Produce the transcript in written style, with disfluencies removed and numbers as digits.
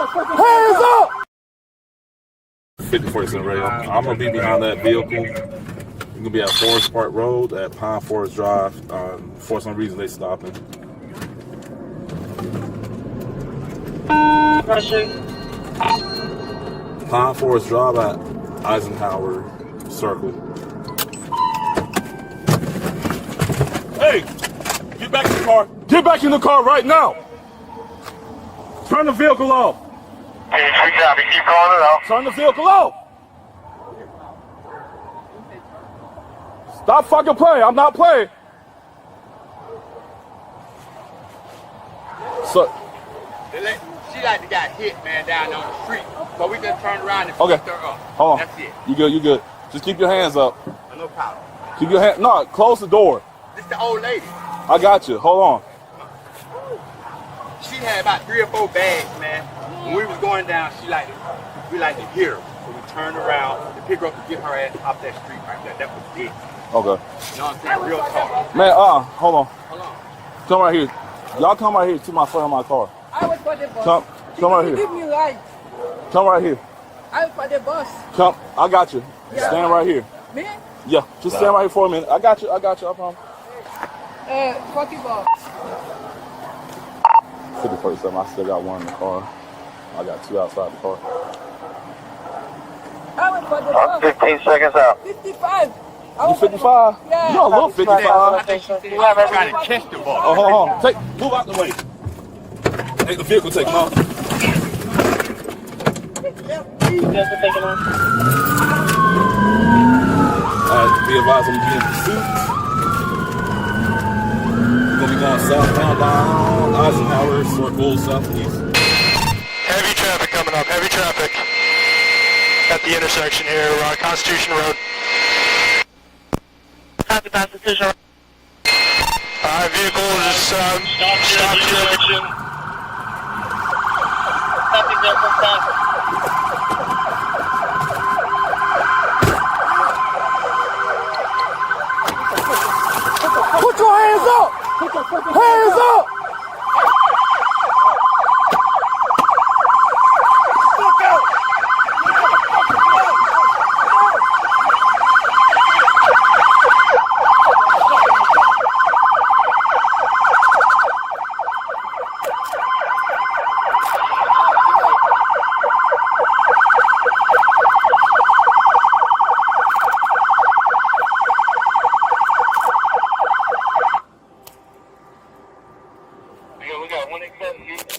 Hands up! 50% radio. I'm gonna be behind that vehicle. You're gonna be at Forest Park Road at Pine Forest Drive. For some reason, they stopping. Pine Forest Drive at Eisenhower Circle. Hey, get back in the car. Get back in the car right now. Turn the vehicle off. Hey, sweet job. You keep calling it out. Turn the vehicle off. Stop fucking playing. I'm not playing. So, she like to got hit, man, down on the street. So we just turned around and okay. picked her up. Hold on. That's it. You good, you good. Just keep your hands up. No problem. Keep your hand. No, close the door. This the old lady. I got you. Hold on. She had about 3 or 4 bags, man. When we was going down, we like to hear her. So we turned around to pick her up to get her ass off that street right there. That was it. Okay. You know what I'm saying? Real talk. Man, hold on. Hold on. Come right here. Y'all come right here to my front of my car. I was for the bus. Come right here. Give me right. Come right here. I was for the bus. Come. I got you. Yeah. Stand right here. Me? Yeah. Just stand right here for a minute. I got you. I promise. 40 bucks. 50-47. I still got one in the car. I got 2 outside the car. I was for the bus. 15 seconds out. 55. You 55? Yeah. You don't look 55. I'm trying to catch the ball. Oh, hold on. Move out the way. Take the vehicle, take them off. Be advised, I'm being pursuit. We're going to be going southbound down Eisenhower Circle, southeast. Heavy traffic coming up. Heavy traffic at the intersection here around Constitution Road. Copy Constitution Road. Vehicle is stopped direction. Copy vehicle stop. Put your hands up! Hands up! We got 187.